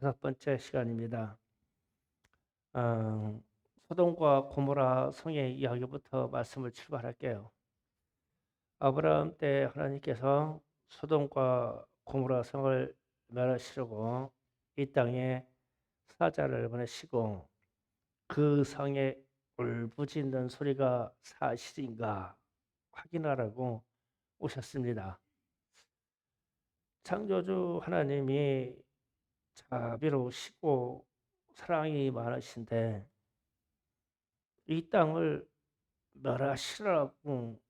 6번째 시간입니다. 어, 소돔과 고모라 성의 이야기부터 말씀을 출발할게요. 아브라함 때 하나님께서 소돔과 고모라 성을 멸하시려고 이 땅에 사자를 보내시고 그 성에 울부짖는 소리가 사실인가 확인하라고 오셨습니다. 창조주 하나님이 자비로우시고 사랑이 많으신데 이 땅을 멸하시라고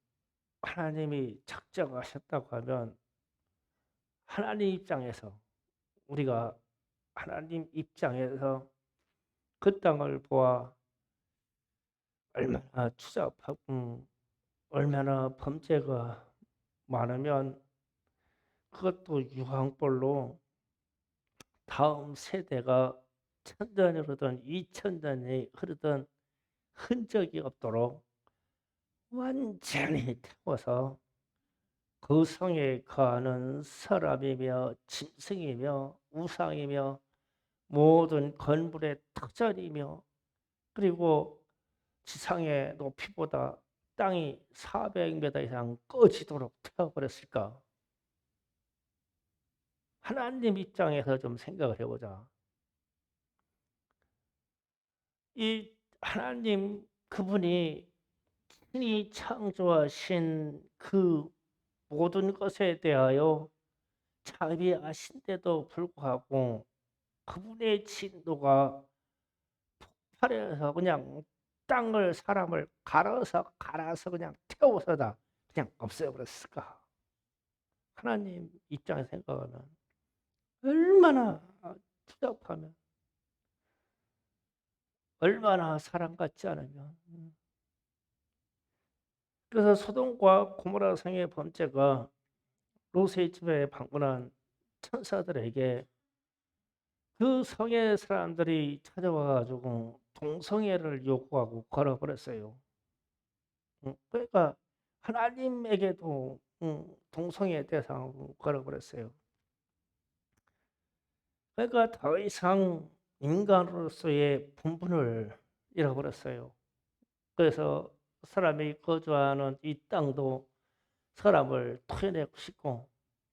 하나님이 작정하셨다고 하면 하나님 입장에서 우리가 하나님 입장에서 그 땅을 보아 얼마나 추잡하고 얼마나 범죄가 많으면 그것도 유황불로 다음 세대가 천년이 흐르든 2000년이 흐르든 흔적이 없도록 완전히 태워서 그 성에 거하는 사람이며 짐승이며 우상이며 모든 건물의 터전이며 그리고 지상의 높이보다 땅이 400m 이상 꺼지도록 태워버렸을까? 하나님 입장에서 좀 생각을 해보자. 이 하나님 그분이 신이 창조하신 그 모든 것에 대하여 자비하신데도 불구하고 그분의 진노가 폭발해서 그냥 땅을 사람을 갈아서 그냥 태워서다 그냥 없애버렸을까? 하나님 입장에서 생각하면 얼마나 추잡하면 얼마나 사람 같지 않으면 그래서 소돔과 고모라 성의 범죄가 롯의 집에 방문한 천사들에게 그 성의 사람들이 찾아와 가지고 동성애를 요구하고 걸어버렸어요. 그러니까 하나님에게도 동성애 대상으로 걸어버렸어요. 그러니까 더 이상 인간으로서의 본분을 잃어버렸어요. 그래서 사람이 거주하는 이 땅도 사람을 토해내고 싶고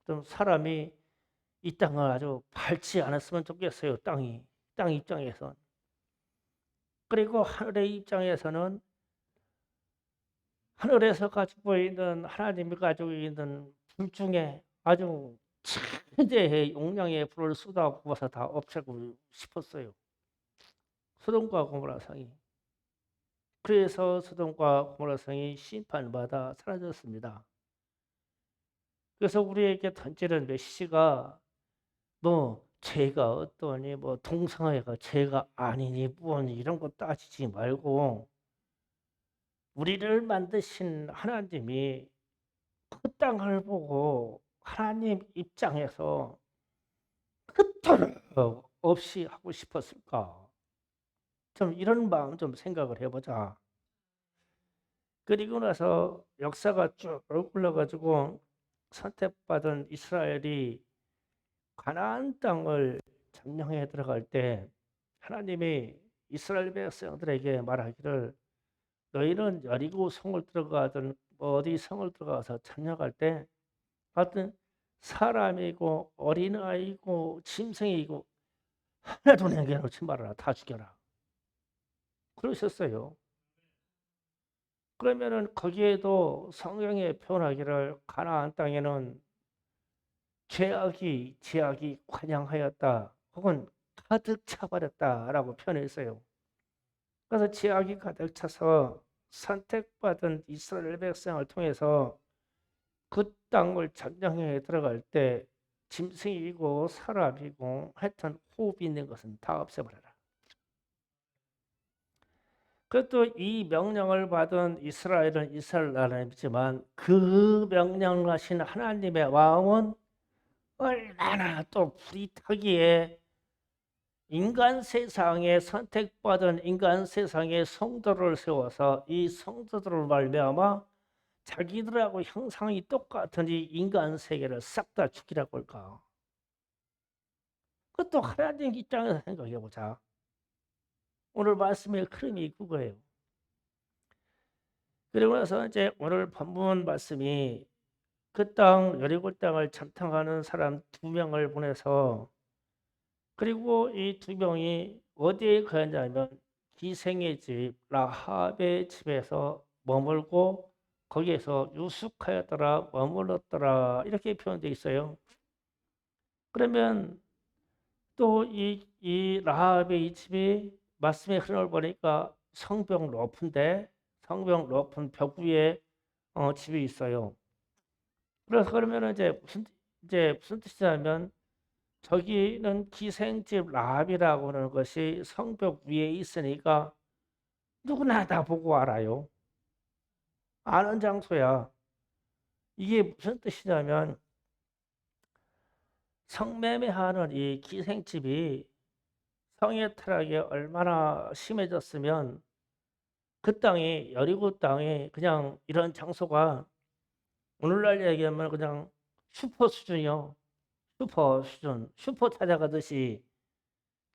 좀 사람이 이 땅을 아주 밟지 않았으면 좋겠어요. 땅 입장에선. 그리고 하늘의 입장에서는 하늘에서 가지고 있는 하나님이 가지고 있는 불 중에 아주 최대의 용량의 불을 쏟아부어서 다 없애고 싶었어요. 소돔과 고모라 성이. 그래서 소돔과 고모라 성이 심판받아 사라졌습니다. 그래서 우리에게 던지는 메시지가 뭐 죄가 어떠니 뭐 동성애가 죄가 아니니 뭐니 이런 거 따지지 말고 우리를 만드신 하나님이 그 땅을 보고 하나님 입장에서 그토록 없이 하고 싶었을까? 좀 이런 마음 좀 생각을 해보자. 그리고 나서 역사가 쭉 흘러가지고 선택받은 이스라엘이 가나안 땅을 점령해 들어갈 때 하나님이 이스라엘 백성들에게 말하기를 너희는 여리고 성을 들어가든 어디 성을 들어가서 점령할 때 하여튼 사람이고 어린아이고 짐승이고 하나도 남겨놓지 말아라. 다 죽여라. 그러셨어요. 그러면은 거기에도 성경에 표현하기를 가나안 땅에는 죄악이 관영하였다. 혹은 가득 차버렸다라고 표현했어요. 그래서 죄악이 가득 차서 선택받은 이스라엘 백성을 통해서 그 땅을 점령해 들어갈 때 짐승이고 사람이고 하여튼 호흡이 있는 것은 다 없애버려라. 그것도 이 명령을 받은 이스라엘은 이스라엘 나라이지만 그 명령을 하신 하나님의 마음은 얼마나 또 불이타기에 인간 세상에 선택받은 인간 세상에 성도를 세워서 이 성도들을 말미암아 자기들하고 형상이 똑같은 이 인간 세계를 싹 다 죽이라고 할까. 그것도 하나님 입장에서 생각해 보자. 오늘 말씀의 흐름이 그거예요. 그리고 나서 이제 오늘 본문 말씀이 그 땅 여리고 땅을 참탐하는 사람 2명을 보내서, 그리고 이 2명이 어디에 가냐면 기생의 집 라합의 집에서 머물고 거기에서 유숙하였더라, 머물렀더라, 이렇게 표현되어 있어요. 그러면 또 이 라합의 이 집이 말씀의 흐름을 보니까 성벽 높은데, 성벽 높은 벽 위에 집이 있어요. 그래서 그러면 이제 무슨 뜻이냐면, 저기는 기생집 라합이라고 하는 것이 성벽 위에 있으니까 누구나 다 보고 알아요. 아는 장소야. 이게 무슨 뜻이냐면, 성매매하는 이 기생집이 성의 타락이 얼마나 심해졌으면 그 땅이, 여리고 땅이 그냥 이런 장소가 오늘날 얘기하면 그냥 슈퍼 수준이요. 슈퍼 수준. 슈퍼 찾아가듯이,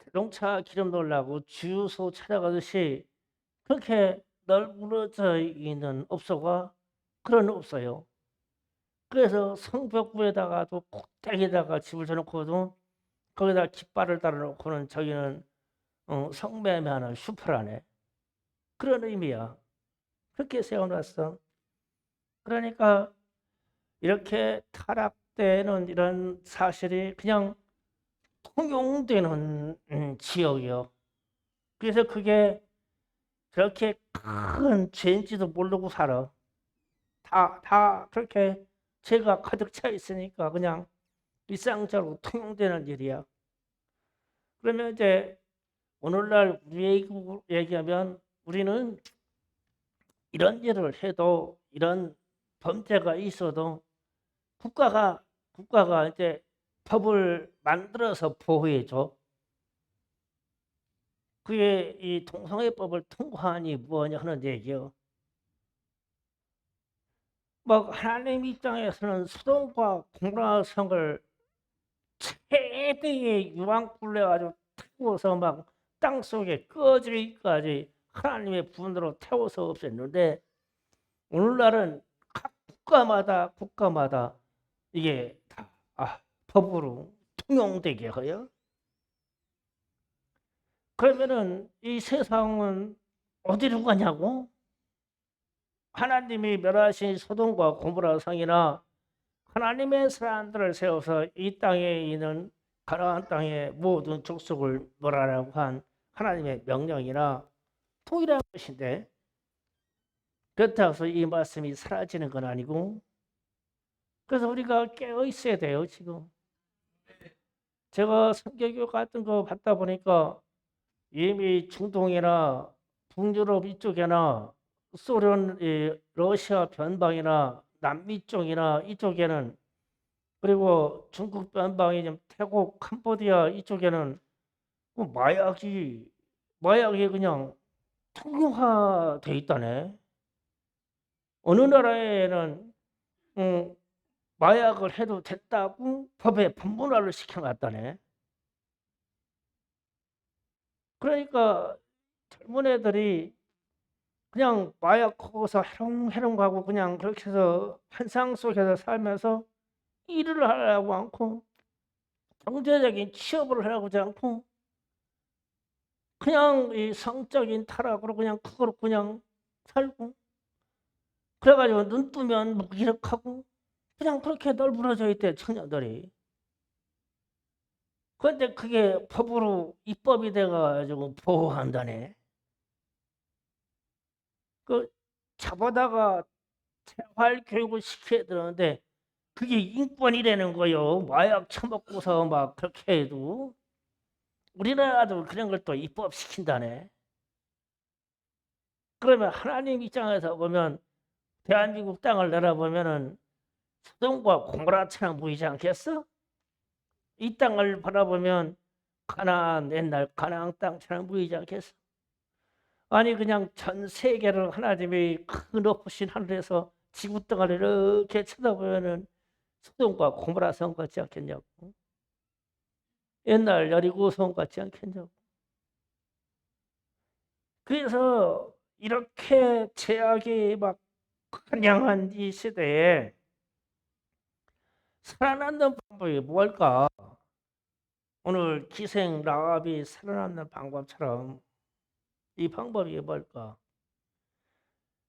자동차 기름 넣으려고 주유소 찾아가듯이 그렇게 널브러져 있는 업소가 그런 없어요. 그래서 성벽구에다가도 꼭대기에다가 집을 져놓고도 거기다 깃발을 달아놓고는 저기는 성매매하는 슈퍼라네. 그런 의미야. 그렇게 세워놨어. 그러니까 이렇게 타락되는 이런 사실이 그냥 통용되는 지역이요. 그래서 그게 그렇게 큰 죄인지도 모르고 살아. 다 그렇게 죄가 가득 차 있으니까 그냥 일상적으로 통용되는 일이야. 그러면 이제 오늘날 우리 얘기하면 우리는 이런 일을 해도, 이런 범죄가 있어도 국가가 이제 법을 만들어서 보호해줘. 그게 이 동성애법을 통과하니 뭐냐 하는 얘기요. 뭐 하나님 입장에서는 소돔과 고모라 성을 최대의 유황불내 가지고 태워서 막 땅속에 꺼지기까지 하나님의 분으로 태워서 없앴는데, 오늘날은 각 국가마다 이게 다 법으로 통용되게 해요. 그러면은 이 세상은 어디로 가냐고? 하나님이 멸하신 소돔과 고모라 성이나 하나님의 사람들을 세워서 이 땅에 있는 가나안 땅의 모든 족속을 멸하라고 한 하나님의 명령이나 통일한 것인데, 그렇다고 해서 이 말씀이 사라지는 건 아니고, 그래서 우리가 깨어 있어야 돼요. 지금 제가 성경교 같은 거 받다 보니까 이미 중동이나 북유럽 이쪽이나 소련, 러시아 변방이나 남미 쪽이나 이쪽에는, 그리고 중국 변방이 좀 태국, 캄보디아 이쪽에는 뭐 마약이 그냥 통용화돼 있다네. 어느 나라에는 마약을 해도 됐다고 법에 법문화를 시켜놨다네. 그러니까 젊은 애들이 그냥 마약 거기서 해롱해롱 가고 그냥 그렇게 해서 환상 속에서 살면서 일을 하려고 않고 경제적인 취업을 하려고 하지 않고 그냥 이 성적인 타락으로 그냥 그거로 그냥 살고, 그래가지고 눈 뜨면 무기력하고 그냥 그렇게 널브러져 있대 청년들이. 그런데 그게 법으로 입법이 돼가지고 보호한다네. 그 잡아다가 재활 교육을 시켜야 되는데 그게 인권이라는 거요. 마약 처먹고서 막 그렇게 해도 우리나라도 그런 걸 또 입법시킨다네. 그러면 하나님 입장에서 보면 대한민국 땅을 내려보면은 소돔과 고모라처럼 보이지 않겠어? 이 땅을 바라보면 가나안, 옛날 가나안 땅처럼 보이지 않겠어? 아니 그냥 전 세계를 하나님이 큰 높으신 하늘에서 지구 땅을 이렇게 쳐다보면은 소돔과 고모라 성 같지 않겠냐고. 옛날 여리고성 같지 않겠냐고. 그래서 이렇게 제약이 막 한양한 이 시대에 살아남는 방법이 뭘까? 오늘 기생 라합이 살아남는 방법처럼 이 방법이 뭘까?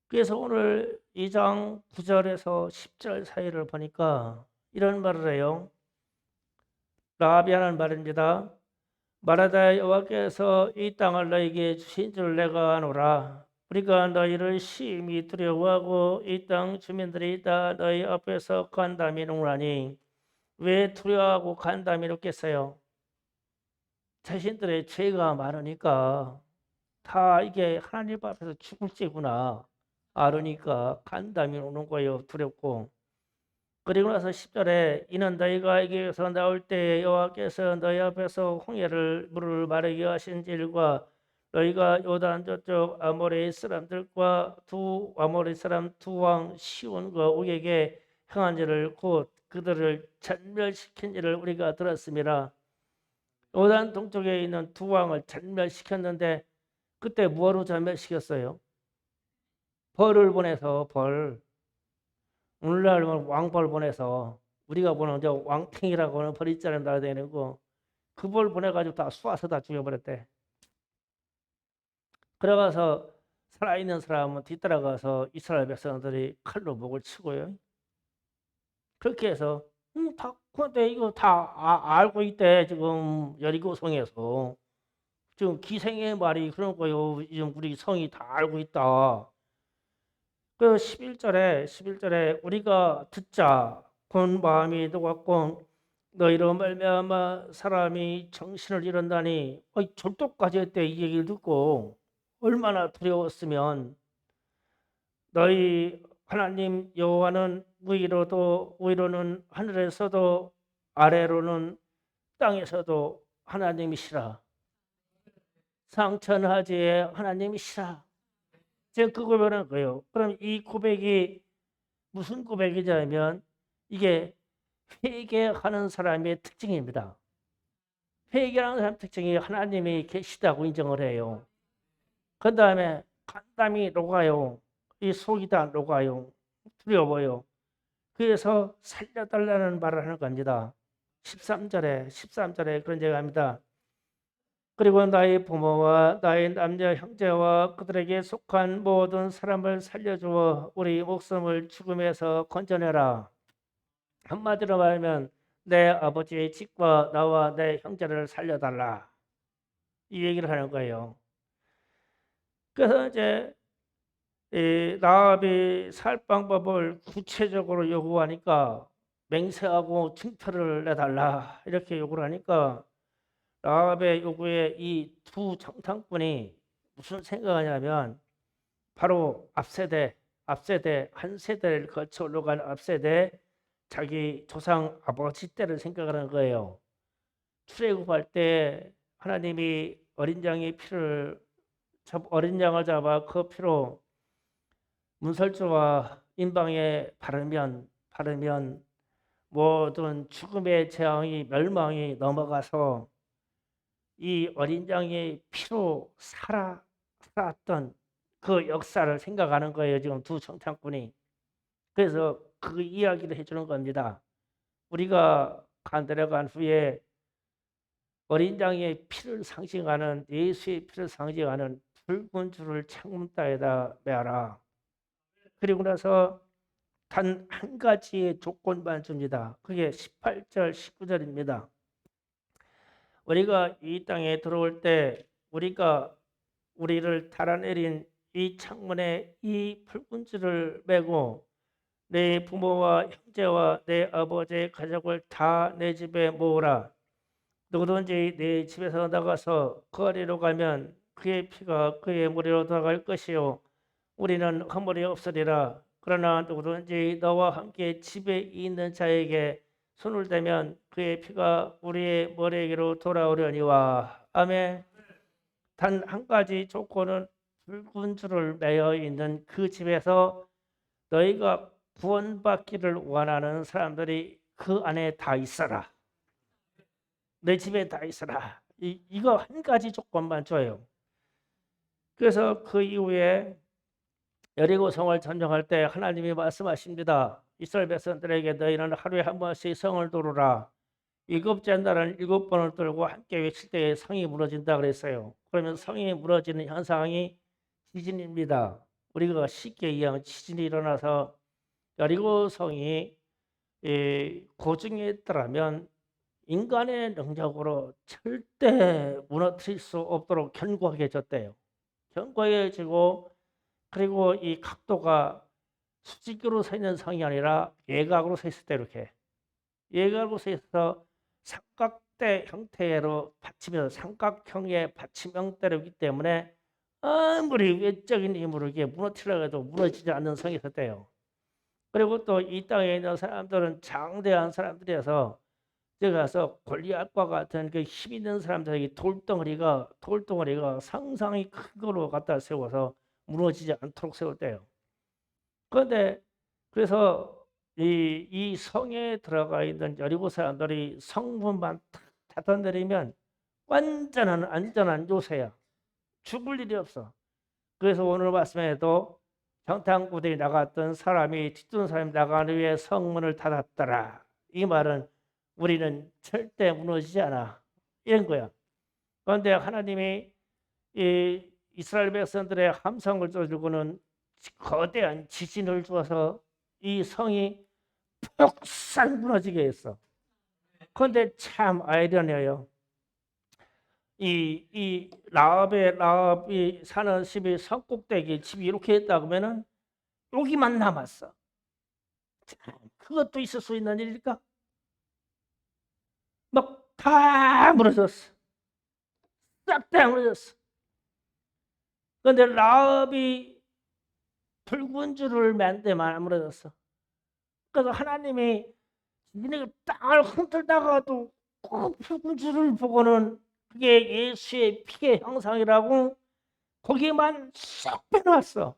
그래서 오늘 2장 9절에서 10절 사이를 보니까 이런 말을 해요. 라합이 하는 말입니다. 말하다 여호와께서 이 땅을 너에게 주신 줄 내가 아노라. 우리가 너희를 심히 두려워하고 이 땅 주민들이 다 너희 앞에서 간담이 놓으라니 왜 두려워하고 간담이 놓겠어요? 자신들의 죄가 많으니까 다 이게 하나님 앞에서 죽을 죄구나 알으니까 간담이 오는 거예요. 두렵고. 그리고 나서 10절에 이는 너희가 에게서 나올 때에 여호와께서 너희 앞에서 홍해를 물을 마르게 하신 일과 너희가 요단 저쪽 아모레 사람들과 두 아모레 사람 두 왕 시온과 옥에게 행한 일을 곧 그들을 전멸시킨 일을 우리가 들었습니다. 요단 동쪽에 있는 두 왕을 전멸시켰는데 그때 뭐로 전멸시켰어요? 벌을 보내서 벌. 오늘날은 왕벌 보내서 우리가 보는 저 왕탱이라고 하는 벌 있잖아요. 날아다니는 거. 그 벌 보내가지고 다 쏘아서 다 죽여버렸대. 그래가서 살아있는 사람은 뒤따라가서 이스라엘 백성들이 칼로 목을 치고요. 그렇게 해서 다 근데 이거 다 알고 있대. 지금 여리고성에서 지금 기생의 말이 그런 거요. 지금 우리 성이 다 알고 있다. 그 11절에 우리가 듣자 본 마음이 녹았고 너희로 말미암아 사람이 정신을 잃었다니 절도까지 했대. 이 얘기를 듣고 얼마나 두려웠으면. 너희 하나님 여호와는 위로는 하늘에서도 아래로는 땅에서도 하나님이시라. 상천하지의 하나님이시라. 제가 그 고백을 거예요. 그럼 이 고백이 무슨 고백이냐면 이게 회개하는 사람의 특징입니다. 회개하는 사람 특징이 하나님이 계시다고 인정을 해요. 그 다음에 간담이 녹아요. 이 속이 다 녹아요. 두려워요. 그래서 살려달라는 말을 하는 겁니다. 13절에 그런 얘기가 합니다. 그리고 나의 부모와 나의 남자 형제와 그들에게 속한 모든 사람을 살려주어 우리 목숨을 죽음에서 건져내라. 한마디로 말하면 내 아버지의 집과 나와 내 형제를 살려달라. 이 얘기를 하는 거예요. 그래서 이제 이 라합이 살 방법을 구체적으로 요구하니까 맹세하고 징표를 내달라 이렇게 요구를 하니까 라합의 요구에 이 두 정탐꾼이 무슨 생각하냐면 바로 앞세대 한 세대를 거쳐 올라간 앞세대 자기 조상 아버지 때를 생각하는 거예요. 출애굽할 때 하나님이 어린 양을 잡아 그 피로 문설주와 임방에 바르면 모든 죽음의 재앙이 멸망이 넘어가서 이 어린 양의 피로 살았던 그 역사를 생각하는 거예요. 지금 두 정탐꾼이. 그래서 그 이야기를 해주는 겁니다. 우리가 간들어간 후에 어린 양의 피를 상징하는 예수의 피를 상징하는 붉은 줄을 창문 따에다 매라. 그리고 나서 단 한 가지의 조건만 줍니다. 그게 18절, 19절입니다. 우리가 이 땅에 들어올 때 우리를 달아내린 이 창문에 이 붉은 줄을 매고 내 부모와 형제와 내 아버지의 가족을 다 내 집에 모으라. 누구든지 내 집에서 나가서 그 아래로 가면 그의 피가 그의 머리로 돌아갈 것이요 우리는 허물이 없으리라. 그러나 누구든지 너와 함께 집에 있는 자에게 손을 대면 그의 피가 우리의 머리에게로 돌아오려니와. 아멘. 단 한 가지 조건은 붉은 줄을 매여 있는 그 집에서 너희가 구원받기를 원하는 사람들이 그 안에 다 있어라. 내 집에 다 있어라. 이거 한 가지 조건만 줘요. 그래서 그 이후에 여리고 성을 점령할 때 하나님이 말씀하십니다. 이스라엘 백성들에게 너희는 하루에 한 번씩 성을 도르라. 일곱째 날은 7번을 돌고 함께 외칠 때에 성이 무너진다 그랬어요. 그러면 성이 무너지는 현상이 지진입니다. 우리가 쉽게 이해하면 지진이 일어나서 여리고 성이 고증에 있더라면 인간의 능력으로 절대 무너뜨릴 수 없도록 견고하게 견고해지고, 그리고 이 각도가 수직으로 서 있는 성이 아니라 예각으로 서 있을 때 이렇게 예각으로 서 있어서 삼각대 형태로 받치면서 삼각형의 받침 형태로기 때문에 아무리 외적인 힘으로 이게 무너뜨리려고 해도 무너지지 않는 성이 있었대요. 그리고 또 이 땅에 있는 사람들은 장대한 사람들이어서 저기 가서 골리앗과 같은 그 힘 있는 사람들에게 돌덩어리가 상상이 큰 거로 갖다 세워서 무너지지 않도록 세웠대요. 그런데 그래서 이 성에 들어가 있는 여리고 사람들이 성문만 탁 닫아내리면 완전한 안전한 요새야. 죽을 일이 없어. 그래서 오늘 말씀에도 정탐꾼들이 나갔던 사람이 뒤쫓는 사람이 나간 후에 성문을 닫았더라. 이 말은 우리는 절대 무너지지 않아. 이런 거야. 그런데 하나님이 이 이스라엘 백성들의 함성을 쫓고는 거대한 지진을 주어서 이 성이 폭삭 무너지게 했어. 그런데 참 아이러니해요. 이 라합이 사는 집이 성꼭대기 집이 이렇게 했다 그러면은 여기만 남았어. 참, 그것도 있을 수 있는 일일까? 막 다 무너졌어. 싹 다 무너졌어. 그런데 라합이 붉은 줄을 맨데만 안 무너졌어. 그래서 하나님이 니네가 땅을 흔들다가도 그 붉은 줄을 보고는 그게 예수의 피의 형상이라고 거기만 쏙 빼놨어.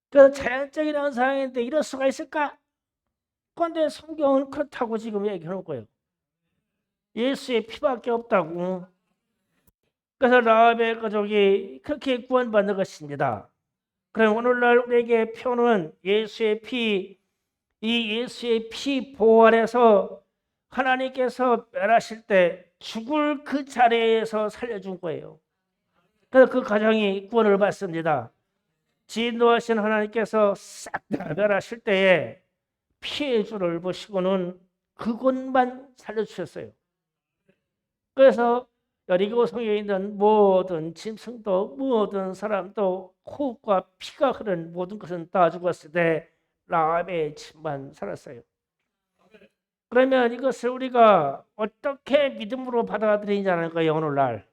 그래서 자연적인 현상인데 이럴 수가 있을까? 그런데 성경은 그렇다고 지금 얘기하는 거예요. 예수의 피밖에 없다고. 그래서 라합의 가족이 그렇게 구원받는 것입니다. 그럼 오늘날 우리에게 표는 예수의 피, 이 예수의 피 보호 아래서 하나님께서 멸하실 때 죽을 그 자리에서 살려준 거예요. 그래서 그 가정이 구원을 받습니다. 진노하신 하나님께서 싹 다 멸하실 때에 피의 줄을 보시고는 그곳만 살려주셨어요. 그래서 여리고 성에 있는 모든 짐승도 모든 사람도 호흡과 피가 흐른 모든 것은 다 죽었을 때 라합의 집만 살았어요. 그러면 이것을 우리가 어떻게 믿음으로 받아들이냐는 거예요. 오늘날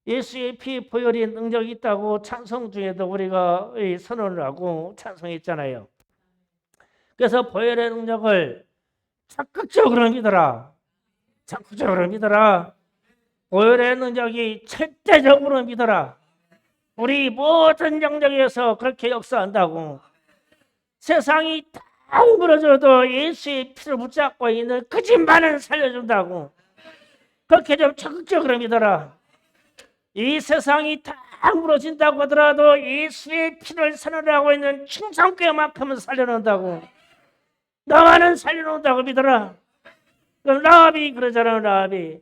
예수의 피 보혈의 능력이 있다고 찬송 중에도 우리가 선언을 하고 찬송했잖아요. 그래서 보혈의 능력을 적극적으로 믿어라. 적극적으로 믿어라. 보혈의 능력이 절대적으로 믿어라. 우리 모든 영역에서 그렇게 역사한다고. 세상이 다 무너져도 예수의 피를 붙잡고 있는 그 집만은 살려준다고. 그렇게 좀 적극적으로 믿어라. 이 세상이 다 무너진다고 하더라도 예수의 피를 선언하고 있는 충성교만큼은 살려놓는다고. 나만은 살려놓는다고 믿어라. 그럼 라합이 그러잖아. 라합이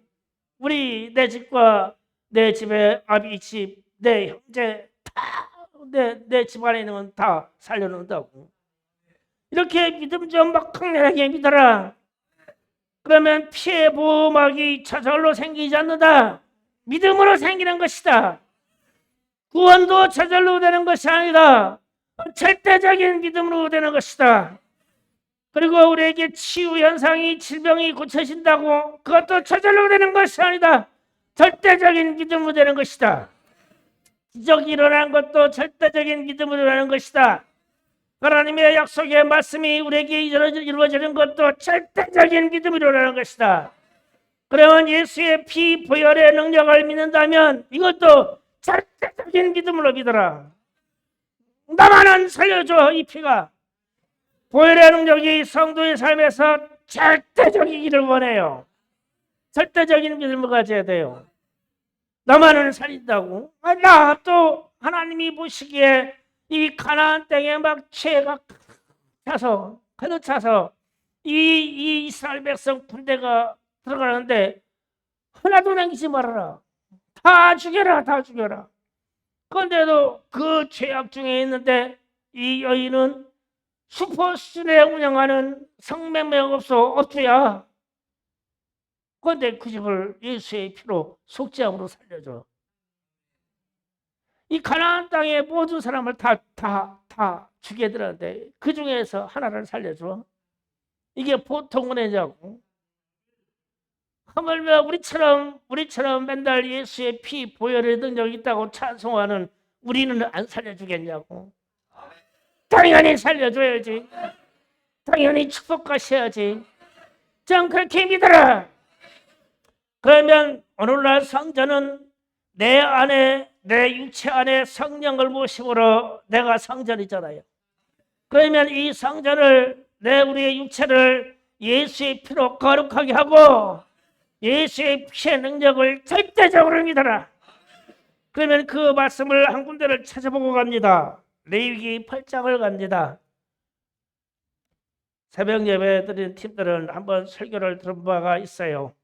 우리 내 집과 내 집의 아비 집, 내 형제 다 내 집안에 있는 건 다 살려놓는다고. 이렇게 믿음 좀 막 강렬하게 믿어라. 그러면 피해 보호막이 저절로 생기지 않는다. 믿음으로 생기는 것이다. 구원도 저절로 되는 것이 아니다. 절대적인 믿음으로 되는 것이다. 그리고 우리에게 치유 현상이 질병이 고쳐진다고 그것도 저절로 되는 것이 아니다. 절대적인 믿음으로 되는 것이다. 기적이 일어난 것도 절대적인 믿음으로 일어나는 것이다. 하나님의 약속의 말씀이 우리에게 이루어지는 것도 절대적인 믿음으로 일어나는 것이다. 그러면 예수의 피 보혈의 능력을 믿는다면 이것도 절대적인 믿음으로 믿어라. 나만은 살려줘. 이 피가 보혈의 능력이 성도의 삶에서 절대적이기를 원해요. 절대적인 믿음을 가져야 돼요. 나만을 살린다고? 나 또 하나님이 보시기에 이 가나안 땅에 막 죄가 차서 가득 차서 이 이스라엘 백성 군대가 들어가는데 하나도 남기지 말아라. 다 죽여라, 다 죽여라. 그런데도 그 죄악 중에 있는데 이 여인은 슈퍼 수준에 운영하는 성맹매업소 업주야. 그런데 그 집을 예수의 피로 속죄함으로 살려줘. 이 가나안 땅의 모든 사람을 다 죽여들었는데 그 중에서 하나를 살려줘. 이게 보통 은혜냐고. 하물며 우리처럼 맨날 예수의 피 보혈의 능력이 있다고 찬송하는 우리는 안 살려주겠냐고. 당연히 살려줘야지. 당연히 축복하셔야지. 전 그렇게 믿어라. 그러면 오늘날 성전은 내 안에, 내 육체 안에 성령을 모심으로 내가 성전이잖아요. 그러면 이 성전을, 우리의 육체를 예수의 피로 거룩하게 하고 예수의 피의 능력을 절대적으로 믿어라. 그러면 그 말씀을 한 군데를 찾아보고 갑니다. 레위기 8장을 갑니다. 새벽 예배 드린 팀들은 한번 설교를 들은 바가 있어요.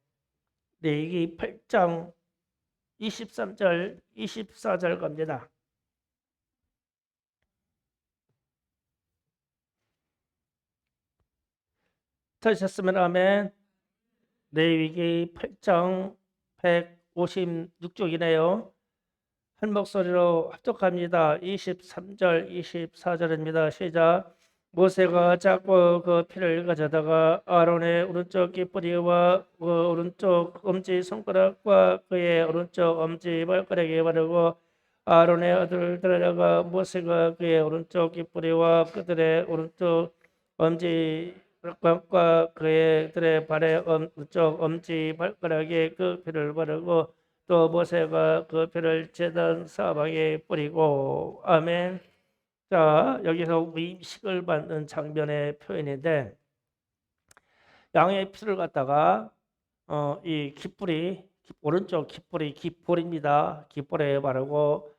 레위기 8장 23절, 24절 갑니다. 찾으셨으면 아멘. 레위기 8장 156쪽이네요. 한 목소리로 합독합니다. 23절, 24절입니다. 시작. 모세가 잡고 그 피를 가져다가 아론의 오른쪽 깃뿌리와 그 오른쪽 엄지 손가락과 그의 오른쪽 엄지 발가락에 바르고 아론의 아들들에다가 모세가 그의 오른쪽 깃뿌리와 그들의 오른쪽 엄지 발가락과 그들의 발의 오른쪽 엄지 발가락에 그 피를 바르고 또 모세가 그 피를 제단 사방에 뿌리고 아멘. 자, 여기서 위임식을 받는 장면의 표현인데 양의 피를 갖다가 이 깃뿌리, 오른쪽 깃뿌리, 깃볼입니다. 깃볼에 바르고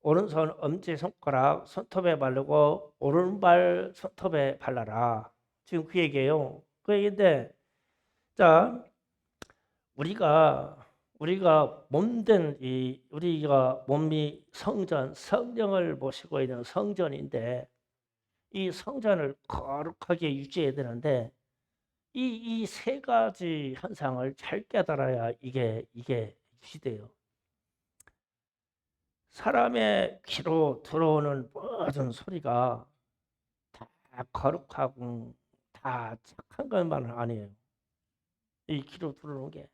오른손 엄지손가락 손톱에 바르고 오른발 손톱에 발라라. 지금 그 얘기예요. 그 얘기인데 자, 우리가 몸된 우리가 몸이 성전, 성령을 모시고 있는 성전인데 이 성전을 거룩하게 유지해야 되는데 이 세 가지 현상을 잘 깨달아야 이게 유지돼요. 사람의 귀로 들어오는 모든 소리가 다 거룩하고 다 착한 것만은 아니에요. 이 귀로 들어오는 게.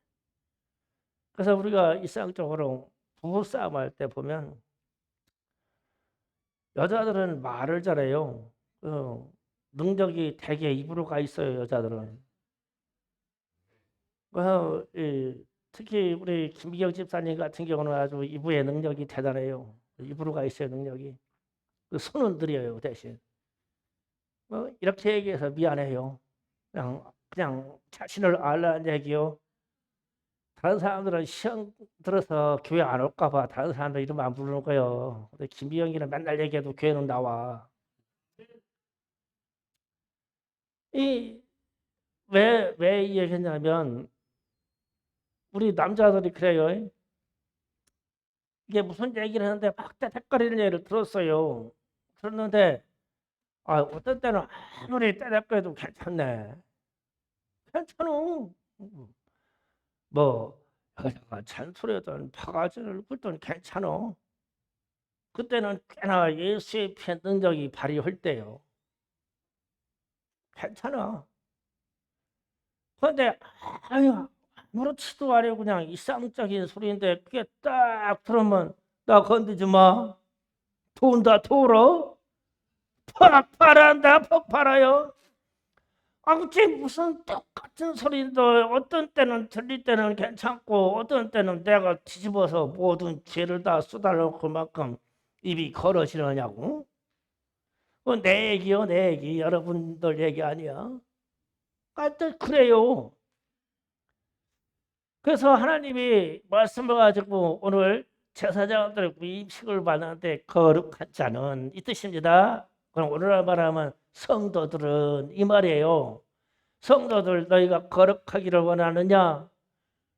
그래서 우리가 일상적으로 부부싸움 할 때 보면 여자들은 말을 잘해요. 능력이 되게 입으로 가 있어요, 여자들은. 그래서 특히 우리 김기경 집사님 같은 경우는 아주 입의 능력이 대단해요. 입으로 가 있어요, 능력이. 손은 느려요, 대신. 이렇게 얘기해서 미안해요. 그냥 자신을 알라는 얘기요. 다른 사람들은 시험 들어서 교회 안 올까 봐 다른 사람들 이름 안 부르는 거예요. 근데 김비영이는 맨날 얘기해도 교회는 나와. 왜 이 얘기했냐면 우리 남자들이 그래요. 이게 무슨 얘기를 하는데 막 떼떼거리는 얘기를 들었어요. 들었는데 어떤 때는 아무리 떼떼거려도 괜찮네. 괜찮어. 뭐 여자가 잔소리하던 바가지를 굴던 괜찮아. 그때는 꽤나 예수의 피의 능력이 발휘할 때요. 괜찮아. 그런데 아무렇지도 않아요. 그냥 이상적인 소리인데 그게 딱 들으면 나 건드지 마. 돈다 돌어. 폭발한다 폭발해요. 그게 무슨 똑같은 소리인데 어떤 때는 들릴 때는 괜찮고 어떤 때는 내가 뒤집어서 모든 죄를 다 쏟아놓을 만큼 입이 걸어지느냐고. 내 얘기요, 내 얘기. 여러분들 얘기 아니야. 하여튼 그래요. 그래서 하나님이 말씀을 가지고 오늘 제사장들 위임식을 받는데 거룩한 자는 이 뜻입니다. 그럼 오늘날 말하면 성도들은 이 말이에요. 성도들 너희가 거룩하기를 원하느냐?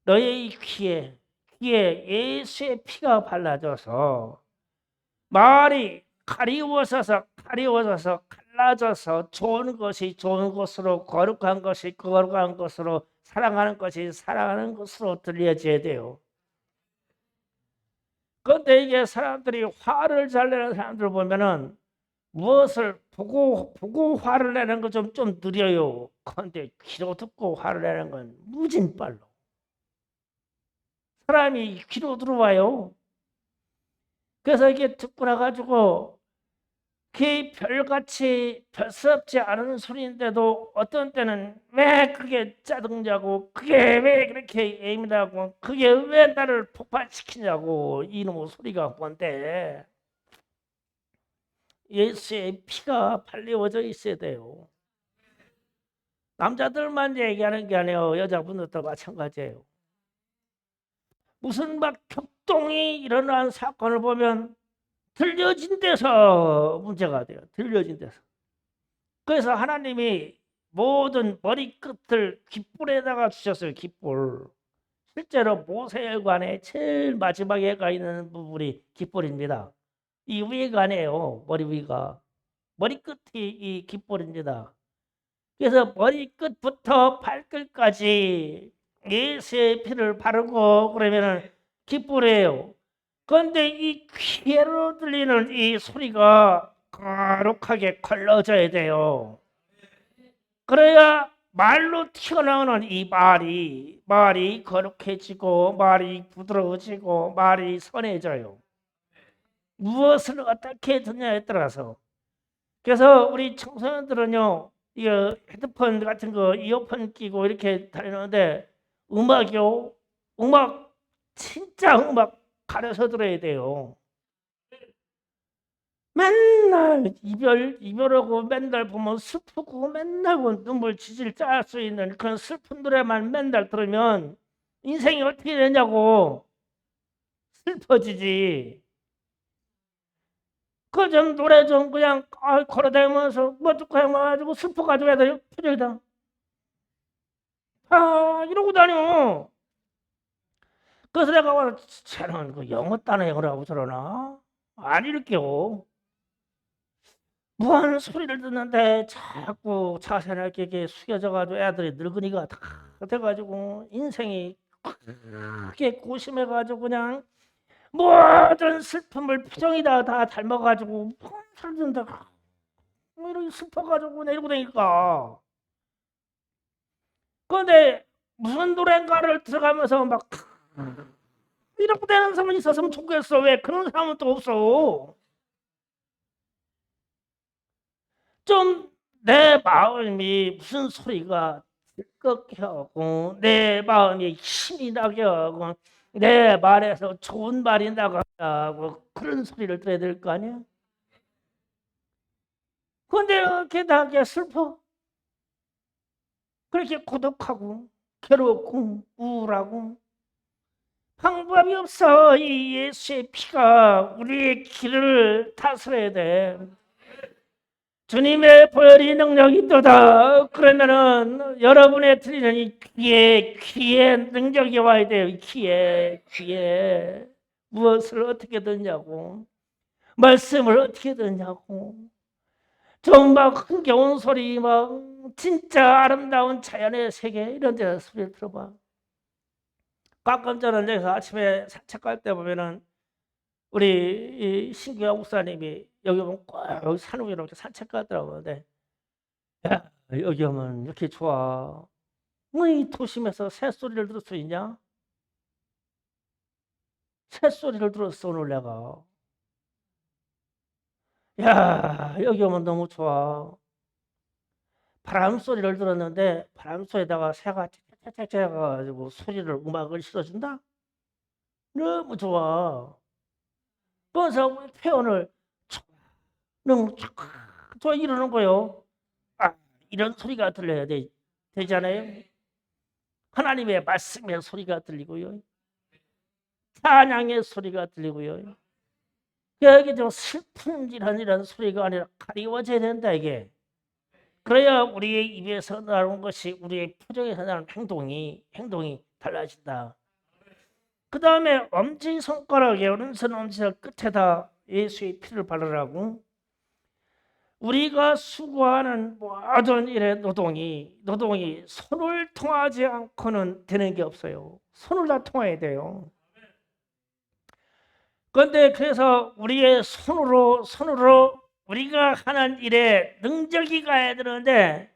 너희 귀에 예수의 피가 발라져서 말이 가리워져서 갈라져서 좋은 것이 좋은 것으로 거룩한 것이 거룩한 것으로 사랑하는 것이 사랑하는 것으로 들려져야 돼요. 그런데 이게 사람들이 화를 잘 내는 사람들 보면은 무엇을 보고 화를 내는 건 좀 느려요. 그런데 귀로 듣고 화를 내는 건 무진빨로. 사람이 귀로 들어와요. 그래서 이게 듣고 나가지고 그게 별같이 별스럽지 않은 소리인데도 어떤 때는 왜 그게 짜증나고 그게 왜 그렇게 예민하고 그게 왜 나를 폭발시키냐고 이놈의 소리가 뭔데 예수의 피가 발리워져 있어야 돼요. 남자들만 얘기하는 게 아니에요. 여자분들도 마찬가지예요. 무슨 막 격동이 일어난 사건을 보면 들려진 데서 문제가 돼요. 들려진 데서. 그래서 하나님이 모든 머리끝을 깃불에다가 주셨어요. 깃불. 실제로 모세혈관의 제일 마지막에 가 있는 부분이 깃불입니다. 이 위가 아니에요. 머리 위가. 머리끝이 이 깃불입니다. 그래서 머리끝부터 발끝까지 예수의 피를 바르고 그러면은 깃불이에요. 그런데 이 귀로 들리는 이 소리가 거룩하게 걸러져야 돼요. 그래야 말로 튀어나오는 이 말이 거룩해지고 말이 부드러워지고 말이 선해져요. 무엇을 어떻게 듣냐에 따라서. 그래서 우리 청소년들은요, 이거 헤드폰 같은 거 이어폰 끼고 이렇게 다니는데 음악이요, 음악 진짜 음악 가려서 들어야 돼요. 맨날 이별하고 맨날 보면 슬프고 맨날 눈물 지질 짤 수 있는 그런 슬픈 노래만 맨날 들으면 인생이 어떻게 되냐고. 슬퍼지지. 그 좀 노래 좀 그냥 걸어다니면서 뭐 듣고 해가지고 슬퍼가지고 애들 표정이다. 이러고 다녀. 그래서 내가 쟤는 그 영어 단어를 하고 저러나? 안 읽겨. 무한 소리를 듣는데 자꾸 자세나 이렇게 숙여져가지고 애들이 늙은이가 다 돼가지고 인생이 크게 고심해가지고 그냥 모든 슬픔을 표정이다 다 닮아가지고 소리 듣는다 이렇게 슬퍼가지고 그냥 이러고 다니까. 그런데 무슨 노래인가를 들어가면서 막 이러고 되는 사람이 있었으면 좋겠어. 왜 그런 사람은 또 없어. 좀 내 마음이 무슨 소리가 들썩게 하고 내 마음이 힘이 나게 하고 내 말에서 좋은 말이 나가게 하고 그런 소리를 들어야 될 거 아니야. 근데 이렇게 나게 슬퍼. 그렇게 고독하고 괴롭고 우울하고 방법이 없어. 이 예수의 피가 우리의 길을 다스려야 돼. 주님의 보혈이 능력이 있도다. 그러면은 여러분의 들리는 이 귀에 능력이 와야 돼요. 이 귀에 무엇을 어떻게 듣냐고, 말씀을 어떻게 듣냐고. 좀 막 흥겨운 소리, 막 진짜 아름다운 자연의 세계 이런 데서 소리를 들어봐. 가끔 저는 여기서 아침에 산책할 때 보면은 우리 신규영 목사님이 여기 오면 꼭 여기 산 위로 이렇게 산책 가더라고요. 근데 야, 여기 오면 이렇게 좋아. 뭐 이 도심에서 새소리를 들을 수 있냐? 새소리를 들었어 오늘 내가. 야, 여기 오면 너무 좋아. 바람 소리를 들었는데 바람 소리에다가 새가 짹짹짹 해가지고 소리를 음악을 실어준다? 너무 좋아. 그래서 표현을 너무 좋아 이러는 거요. 이런 소리가 들려야 되잖아요. 하나님의 말씀의 소리가 들리고요. 찬양의 소리가 들리고요. 여기 좀 슬픔이란 이런 소리가 아니라 가리워져야 된다 이게. 그래야 우리의 입에서 나오는 것이 우리의 표정에서 나오는 행동이 달라진다. 그 다음에 엄지손가락에 오른손 엄지손가락 끝에다 예수의 피를 바르라고. 우리가 수고하는 모든 일의 노동이 손을 통하지 않고는 되는 게 없어요. 손을 다 통해야 돼요. 그런데 그래서 우리의 손으로 우리가 하는 일에 능력이 가야 되는데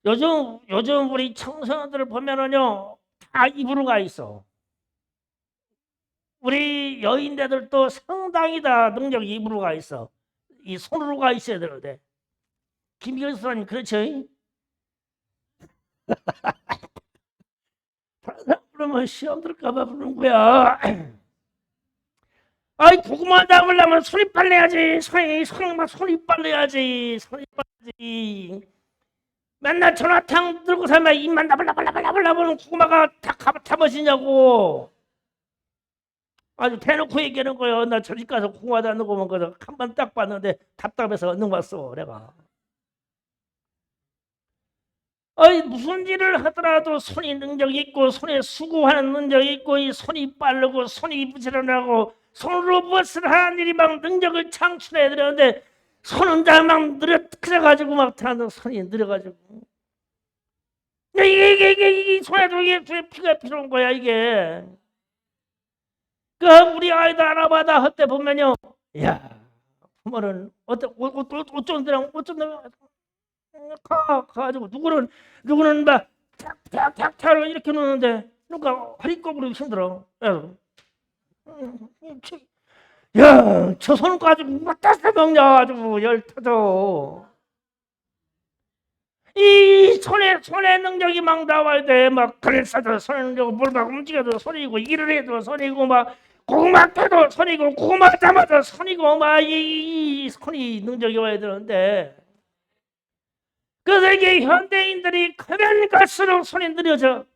요즘 우리 청소년들을 보면은요 다 입으로 가 있어. 우리 여인들도 상당히 다 능력이 입으로 가 있어. 이 손으로 가 있어야 되는데. 김기현 선생님 그렇죠? 그러면 시험 들을까봐 부르는 거야. 아이 고구마 잡으려면 손이 빨라야지. 손이 빨라야지. 맨날 전화탕 들고 살면 입만 나불나불나불나불나불 고구마가 다 잡아지냐고. 아주 대놓고 얘기하는 거예요. 나 저집 가서 고구마 다 넣고 온 거서 한 번 딱 봤는데 답답해서 넣어 왔어 내가. 아이 무슨 일을 하더라도 손이 능력이 있고 손에 수고하는 능력이 있고 이 손이 빠르고 손이 부지런하고 손으로 무엇을 하는 일이 막 능력을 창출해야 되는데 손은 다 막 느려가지고 막 타는 손이 느려가지고 이게 손에도 이게 피가 필요한 거야 이게. 그 우리 아이들 하나마다 할 때 보면요, 야 부모는 어쩐 데랑 가가지고 누구는 막 탁탁탁탁 이렇게 놓는데 누가 허리꼽으로 힘들어. 야, 저 손을 가지고 갖다 써먹냐 가지고 열 터져. 이 손에 능력이 막 나와야 돼. 막 그래서도 손에 능력 뭘 막 움직여도 손이고 일을 해도 손이고 막 고구마 캐도 손이고 고구마 잡아도 손이고 막 이 손이 능력이 와야 되는데. 그래서 이게 현대인들이 크면 갈수록 손이 느려져.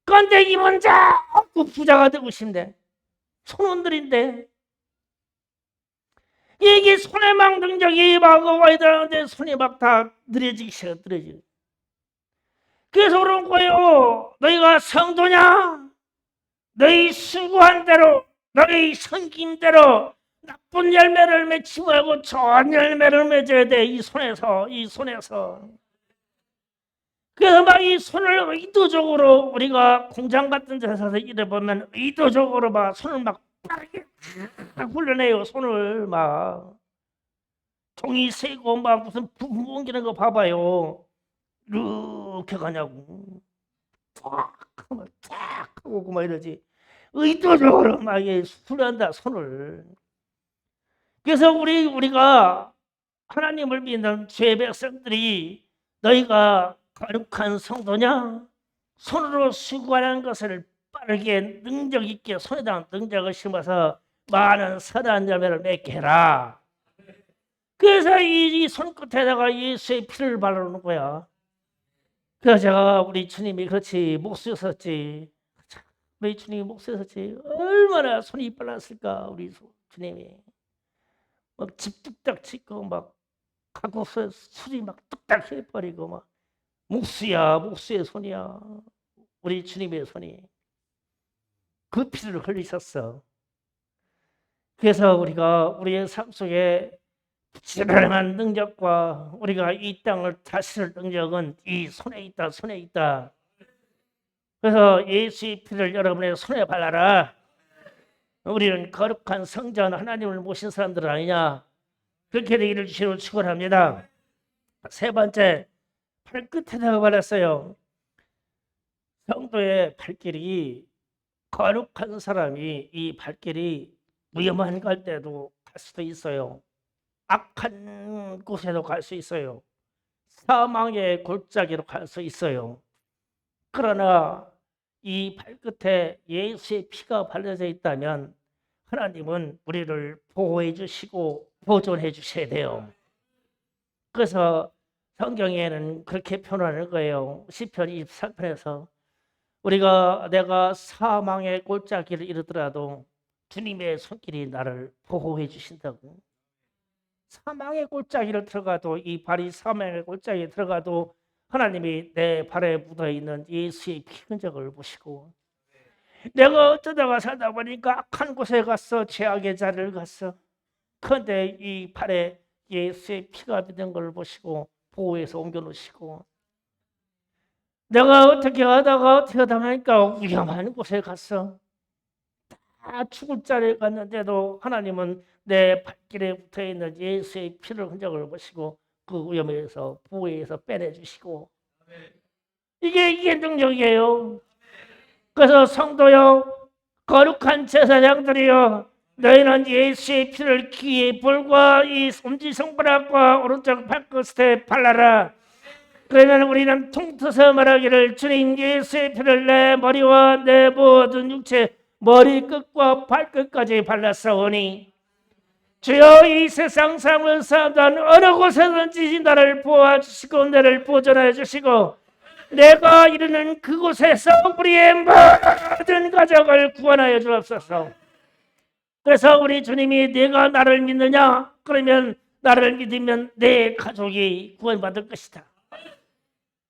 그런데 이분 자꾸 부자가 되고 싶네. 손은 느린데. 이게 손에 막 능력이 막 와야 되는데 손이 막 다 느려지기 시작해. 그래서 그런 거예요. 너희가 성도냐? 너희 수고한 대로 너희 섬김대로 나쁜 열매를 맺지 말고 좋은 열매를 맺어야 돼. 이 손에서. 그래서 막 이 손을 의도적으로 우리가 공장 같은 데서 일해 보면 의도적으로 막 손을 막 빠르게 훈련해요. 손을 막 종이 세고 막 무슨 부품 옮기는 거 봐봐요. 이렇게 가냐고. 탁 하고 막 이러지. 의도적으로 막 훈련한다 손을. 그래서 우리가 하나님을 믿는 죄 백성들이 너희가 거룩한 성도냐? 손으로 수고하는 것을 빠르게 능력 있게 손에다 능력을 심어서 많은 선한 열매를 맺게 해라. 그래서 이 손끝에다가 예수의 피를 바르는 거야. 그래서 제가 우리 주님이 그렇지 목수였었지. 우리 주님이 목수였었지. 얼마나 손이 빨랐을까 우리 주님이. 막 집 뚝딱 치고 막 하고서 술이 막 뚝딱 해버리고 막 목수의 손이야. 우리 주님의 손이 그 피를 흘리셨어. 그래서 우리가 우리의 삶 속에 부지런한 능력과 우리가 이 땅을 다스릴 능력은 이 손에 있다. 그래서 예수의 피를 여러분의 손에 발라라. 우리는 거룩한 성전 하나님을 모신 사람들 아니냐. 그렇게 되기를 주시로 축원합니다. 세 번째, 발끝에다가 발랐어요. 성도의 발길이 거룩한 사람이 이 발길이 위험한 갈 때도 갈 수도 있어요. 악한 곳에도 갈 수 있어요. 사망의 골짜기로 갈 수 있어요. 그러나 이 발끝에 예수의 피가 발려져 있다면 하나님은 우리를 보호해 주시고 보존해 주셔야 돼요. 그래서 성경에는 그렇게 표현하는 거예요. 시편 23편에서 내가 사망의 골짜기를 이르더라도 주님의 손길이 나를 보호해 주신다고. 사망의 골짜기를 들어가도, 이 발이 사망의 골짜기에 들어가도 하나님이 내 발에 묻어 있는 예수의 피 흔적을 보시고, 내가 어쩌다가 살다 보니까 악한 곳에 갔어, 죄악의 자리를 갔어. 그런데 이 발에 예수의 피가 묻은 걸 보시고 보호해서 옮겨 놓으시고, 내가 어떻게 하다 보니까 위험한 곳에 갔어. 다 죽을 자리에 갔는데도 하나님은 내 발길에 붙어있는 예수의 피를 흔적을 보시고 그 위험에서 보호해서 빼내주시고, 이게 능력이에요. 그래서 성도여, 거룩한 제사장들이여, 너희는 예수의 피를 귀에 볼과 이 엄지손가락과 오른쪽 발끝에 발라라. 그러면 우리는 통틀어서 말하기를, 주님 예수의 피를 내 머리와 내 모든 육체, 머리끝과 발끝까지 발랐사오니 주여, 이 세상 삶을 살던 어느 곳에든지 나를 보아주시고 나를 보존하여 주시고, 내가 이르는 그곳에서 우리의 모든 가족을 구원하여 주옵소서. 그래서 우리 주님이 내가 나를 믿느냐? 그러면 나를 믿으면 내 가족이 구원받을 것이다.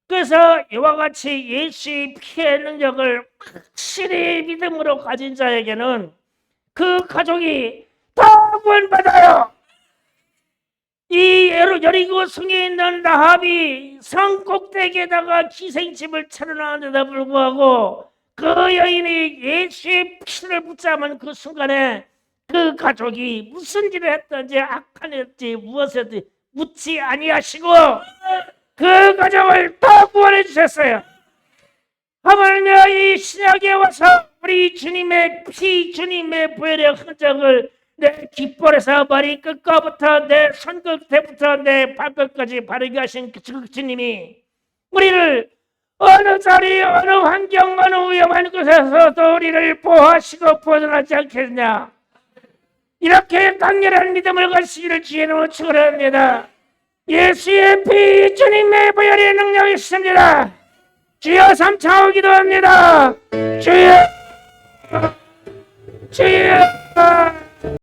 그래서 이와 같이 예수의 피의 능력을 확실히 믿음으로 가진 자에게는 그 가족이 다 구원받아요. 이 여리고 성에 있는 라합이 성 꼭대기에다가 기생집을 차려놨는데도 불구하고 그 여인이 예수의 피를 붙잡은 그 순간에 그 가족이 무슨 일을 했든지 악한 일든지 무엇이든지 묻지 아니하시고 그 가족을 다 구원해 주셨어요. 하물며 이 신약에 와서 우리 주님의 피, 주님의 보혈의 흔적을 내 깃볼에서 머리끝부터 내 손끝부터 내 발끝까지 바르게 하신 그 주님이 우리를 어느 자리, 어느 환경, 어느 위험한 곳에서도 우리를 보호하시고 보존하지 않겠냐. 이렇게 강렬한 믿음을 가지시기를 주의로 축원합니다. 예수의 피, 주님의 보혈의 능력이 있습니다. 주여, 삼창하고 기도합니다. 주여, 주여.